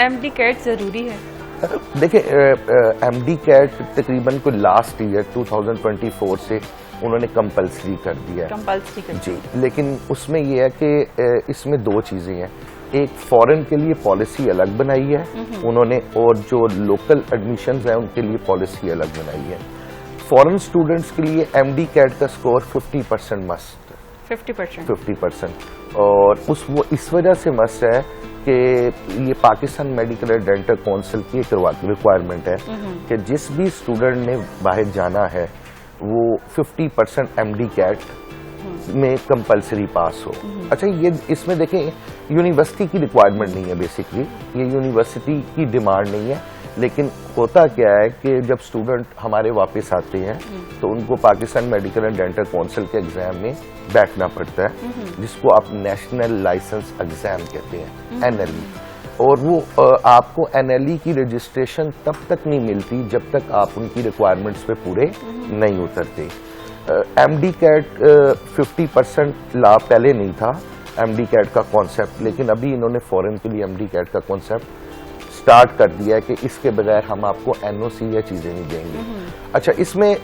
M D CAT ضروری ہے؟ دیکھیں ایم ڈی کیٹ تقریباً کو لاسٹ ایئر 2024 سے انہوں نے کمپلسری کر دیا ہے جی، لیکن اس میں یہ ہے کہ اس میں دو چیزیں ہیں. ایک فورن کے لیے پالیسی الگ بنائی ہے انہوں نے، اور جو لوکل ایڈمیشنز ہیں ان کے لیے پالیسی الگ بنائی ہے. فورن اسٹوڈنٹس کے لیے ایم ڈی کیٹ کا اسکور 50% مسٹ، 50%، اور اس وجہ سے مسٹ ہے کہ یہ Pakistan medical and dental council کی ایک ریکوائرمنٹ ہے کہ جس بھی اسٹوڈنٹ نے باہر جانا ہے وہ 50% ایم ڈی کیٹ میں کمپلسری پاس ہو. اچھا یہ اس میں دیکھیں یونیورسٹی کی ریکوائرمنٹ نہیں ہے، بیسکلی یہ یونیورسٹی کی ڈیمانڈ نہیں ہے، لیکن ہوتا کیا ہے کہ جب اسٹوڈنٹ ہمارے واپس آتے ہیں تو ان کو Pakistan medical and dental council کے ایگزام میں بیٹھنا پڑتا ہے جس کو آپ نیشنل لائسنس ایگزام کہتے ہیں، این ایل ای، اور وہ آپ کو این ایل ای کی رجسٹریشن تب تک نہیں ملتی جب تک آپ ان کی ریکوائرمنٹس پہ پورے نہیں اترتے. ایم ڈی کیٹ 50% لا پہلے نہیں تھا ایم ڈی کیٹ کا کانسیپٹ، لیکن ابھی انہوں نے فورن کے لیے ایم ڈی کیٹ کا کانسیپٹ سٹارٹ کر دیا ہے کہ اس کے بغیر ہم آپ کو این او سی یا چیزیں نہیں دیں گے. اچھا اس میں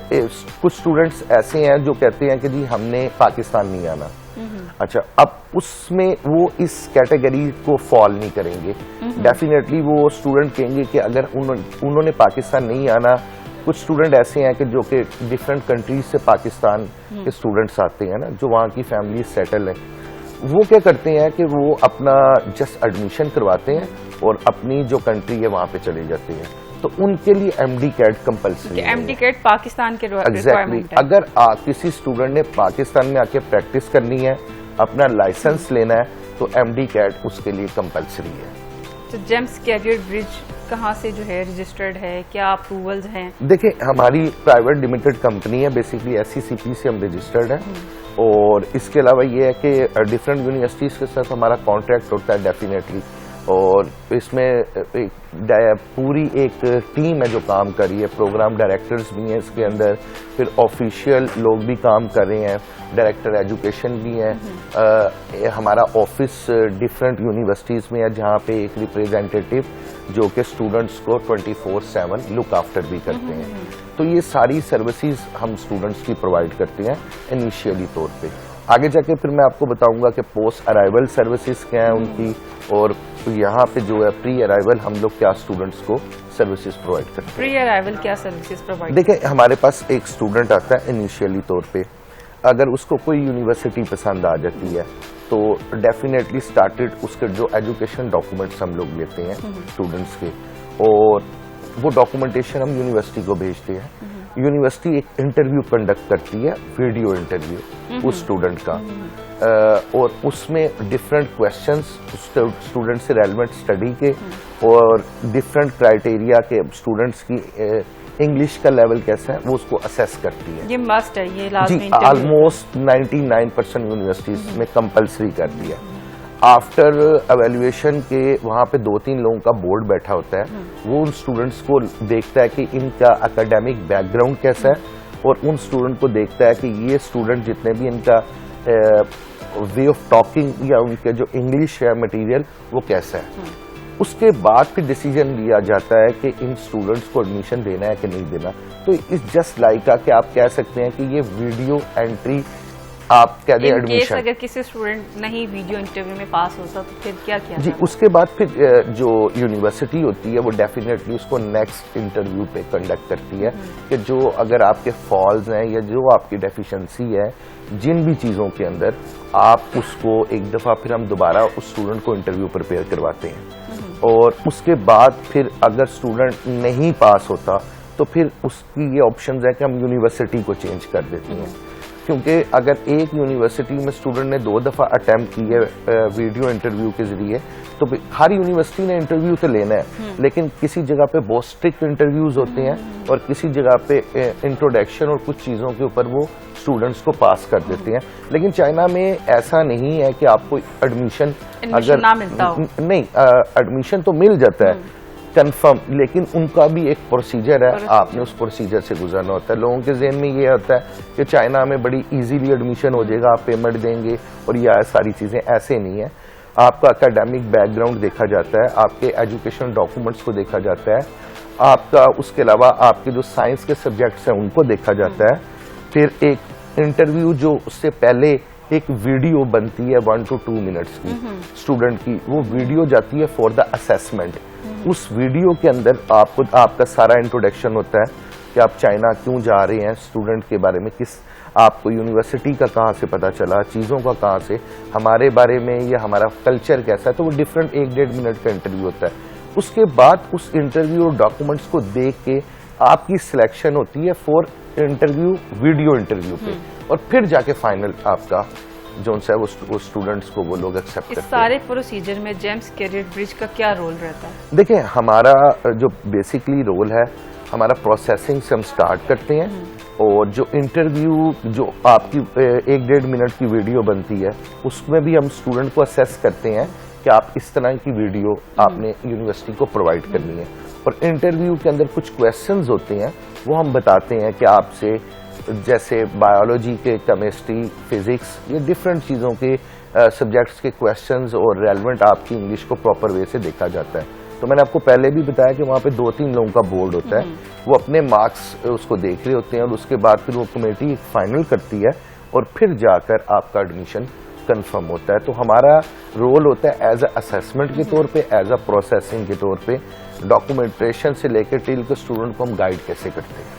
کچھ اسٹوڈنٹس ایسے ہیں جو کہتے ہیں کہ جی ہم نے پاکستان نہیں آنا. اچھا اب اس میں وہ اس کیٹیگری کو فال نہیں کریں گے، ڈیفینیٹلی وہ اسٹوڈنٹ کہیں گے کہ اگر انہوں نے پاکستان نہیں آنا. کچھ اسٹوڈنٹ ایسے ہیں کہ جو کہ ڈفرینٹ کنٹریز سے پاکستان کے اسٹوڈنٹس آتے ہیں نا، جو وہاں کی فیملی سیٹل ہیں، وہ کیا کرتے ہیں کہ وہ اپنا جسٹ ایڈمیشن کرواتے ہیں اور اپنی جو کنٹری ہے وہاں پہ چلے جاتے ہیں. تو ان کے لیے ایم ڈی کیٹ کمپلسری ہے. ایم ڈی کیٹ پاکستان کے ایگزیکٹلی اگر کسی اسٹوڈنٹ نے پاکستان میں آ کے پریکٹس کرنی ہے، اپنا لائسنس لینا ہے، تو ایم ڈی کیٹ اس کے لیے کمپلسری ہے. تو جیمز کیریئر برج کہاں سے جو ہے رجسٹرڈ ہے، کیا اپروولز ہیں؟ دیکھیں ہماری پرائیویٹ لمیٹڈ کمپنی ہے، بیسکلی ایس سی سی پی سے ہم رجسٹرڈ ہیں، اور اس کے علاوہ یہ ہے کہ ڈفرینٹ یونیورسٹیز کے ساتھ ہمارا کانٹریکٹ ہوتا ہے ڈیفینیٹلی، اور اس میں پوری ایک ٹیم ہے جو کام کر رہی ہے. پروگرام ڈائریکٹرز بھی ہیں اس کے اندر، پھر آفیشیل لوگ بھی کام کر رہے ہیں، ڈائریکٹر ایجوکیشن بھی ہیں. ہمارا آفس ڈفرینٹ یونیورسٹیز میں ہے جہاں پہ ایک ریپریزنٹیٹیو جو کہ اسٹوڈنٹس کو 24/7 لک آفٹر بھی کرتے ہیں. تو یہ ساری سروسز ہم اسٹوڈنٹس کی پرووائڈ کرتے ہیں انیشیلی طور پہ. آگے جا کے پھر میں آپ کو بتاؤں گا کہ پوسٹ ارائیول سروسز کیا ہیں ان کی، اور یہاں پہ جو ہے پری ارائیول ہم لوگ کیا اسٹوڈنٹس کو سروسز پرووائڈ کرتے ہیں. پری ارائیول کیا سروسز پرووائڈ؟ دیکھیں ہمارے پاس ایک اسٹوڈنٹ آتا ہے انیشیلی طور پہ، اگر اس کو کوئی یونیورسٹی پسند آ جاتی ہے تو ڈیفینیٹلی اسٹارٹڈ اس کے جو ایجوکیشن ڈاکومنٹس ہم لوگ لیتے ہیں اسٹوڈنٹس کے، اور وہ ڈاکومنٹیشن ہم یونیورسٹی کو بھیجتے ہیں. یونیورسٹی ایک انٹرویو کنڈکٹ کرتی ہے، ویڈیو انٹرویو اس اسٹوڈنٹ کا، اور اس میں ڈفرینٹ کوشچنس اسٹوڈنٹ سے ریلیونٹ اسٹڈی کے اور ڈفرینٹ کرائٹیریا کے اسٹوڈنٹس کی انگلش کا لیول کیسا ہے وہ اس کو اسیس کرتی ہے. یہ مسٹ ہے، یہ لازمی. جی آلموسٹ 99% یونیورسٹیز میں کمپلسری کر دیا. آفٹر ایویلویشن کے وہاں پہ 2-3 لوگوں کا بورڈ بیٹھا ہوتا ہے، وہ ان اسٹوڈنٹس کو دیکھتا ہے کہ ان کا اکیڈیمک بیک گراؤنڈ کیسا ہے، اور ان اسٹوڈنٹ کو دیکھتا ہے کہ یہ اسٹوڈنٹ جتنے بھی ان کا وے آف ٹاکنگ یا ان کے جو انگلش ہے مٹیریل وہ کیسا ہے. اس کے بعد پھر ڈیسیجن لیا جاتا ہے کہ ان اسٹوڈنٹس کو ایڈمیشن دینا ہے کہ نہیں دینا. تو اٹس جسٹ لائک کہ آپ کہہ سکتے ہیں کہ یہ ویڈیو انٹری آپ کہہ دیں ایڈمیشن. اگر کسی اسٹوڈنٹ نہیں ویڈیو انٹرویو میں پاس ہوتا تو پھر کیا کیا؟ جی اس کے بعد پھر جو یونیورسٹی ہوتی ہے وہ ڈیفینیٹلی اس کو نیکسٹ انٹرویو پہ کنڈکٹ کرتی ہے کہ جو اگر آپ کے فالز ہیں یا جو آپ کی ڈیفیشنسی ہے جن بھی چیزوں کے اندر، آپ اس کو ایک دفعہ پھر ہم دوبارہ اس اسٹوڈنٹ کو انٹرویو پریپیئر کرواتے ہیں. اور اس کے بعد پھر اگر اسٹوڈنٹ نہیں پاس ہوتا تو پھر اس کی یہ آپشنز ہے کہ ہم یونیورسٹی کو چینج کر دیتے ہیں. کیونکہ اگر ایک یونیورسٹی میں اسٹوڈنٹ نے 2 دفعہ اٹیمپٹ کی ہے ویڈیو انٹرویو کے ذریعے تو ہر یونیورسٹی نے انٹرویو تو لینا ہے، لیکن کسی جگہ پہ بہت اسٹرکٹ انٹرویوز ہوتے ہیں اور کسی جگہ پہ انٹروڈکشن اور کچھ چیزوں کے اوپر وہ اسٹوڈنٹس کو پاس کر دیتے ہیں. لیکن چائنا میں ایسا نہیں ہے کہ آپ کو ایڈمیشن اگر نہیں، ایڈمیشن تو مل جاتا ہے کنفرم، لیکن ان کا بھی ایک پروسیجر ہے، آپ نے اس پروسیجر سے گزرنا ہوتا ہے. لوگوں کے ذہن میں یہ ہوتا ہے کہ چائنا میں بڑی ایزیلی ایڈمیشن ہو جائے گا، آپ پیمنٹ دیں گے اور یہ ساری چیزیں، ایسے نہیں ہیں. آپ کا اکیڈیمک بیک گراؤنڈ دیکھا جاتا ہے, آپ کے ایجوکیشن ڈاکومنٹس کو دیکھا جاتا ہے, آپ کا اس کے علاوہ آپ کے جو سائنس کے سبجیکٹس ہیں ان کو دیکھا جاتا ہے. پھر ایک انٹرویو جو اس سے پہلے ایک ویڈیو بنتی ہے 1 to 2 منٹس کی اسٹوڈنٹ کی, وہ ویڈیو جاتی ہے فار دا اسیسمنٹ. اس ویڈیو کے اندر آپ کا سارا انٹروڈکشن ہوتا ہے کہ آپ چائنا کیوں جا رہے ہیں, اسٹوڈنٹ کے بارے میں, آپ کو یونیورسٹی کا کہاں سے پتا چلا, چیزوں کا کہاں سے, ہمارے بارے میں یا ہمارا کلچر کیسا ہے. تو وہ ڈفرینٹ 1-1.5 منٹ کا انٹرویو ہوتا ہے. اس کے بعد اس انٹرویو اور ڈاکومنٹس کو دیکھ کے آپ کی سلیکشن ہوتی ہے فور انٹرویو, ویڈیو انٹرویو پہ, اور پھر جا کے فائنل آپ کا جو ہے وہ اسٹوڈنٹس کو وہ لوگ ایکسپٹ کرتے ہیں. اس سارے پروسیجر میں جیمز کیریئر برج کا کیا رول رہتا ہے؟ دیکھیں, ہمارا جو بیسکلی رول ہے, ہمارا پروسیسنگ سے ہم سٹارٹ کرتے ہیں, اور جو انٹرویو جو آپ کی 1-1.5 منٹ کی ویڈیو بنتی ہے اس میں بھی ہم اسٹوڈنٹ کو اسیس کرتے ہیں کہ آپ اس طرح کی ویڈیو آپ نے یونیورسٹی کو پرووائڈ کرنی ہے. اور انٹرویو کے اندر کچھ کویسچنز ہوتے ہیں وہ ہم بتاتے ہیں کہ آپ سے, جیسے بایولوجی کے, کیمسٹری, فزکس, یہ ڈفرینٹ چیزوں کے سبجیکٹس کے کویسچنز, اور ریلیونٹ آپ کی انگلش کو پراپر وے سے دیکھا جاتا ہے. تو میں نے آپ کو پہلے بھی بتایا کہ وہاں پہ 2-3 لوگوں کا بورڈ ہوتا ہے, وہ اپنے مارکس اس کو دیکھ رہے ہوتے ہیں, اور اس کے بعد پھر وہ کمیٹی فائنل کرتی ہے, اور پھر جا کر آپ کا ایڈمیشن کنفرم ہوتا ہے. تو ہمارا رول ہوتا ہے ایز اے اسیسمنٹ کے طور پہ, ایز اے پروسیسنگ کے طور پہ, ڈاکومنٹیشن سے لے کے ٹیل کے اسٹوڈنٹ کو ہم گائیڈ کیسے کرتے ہیں.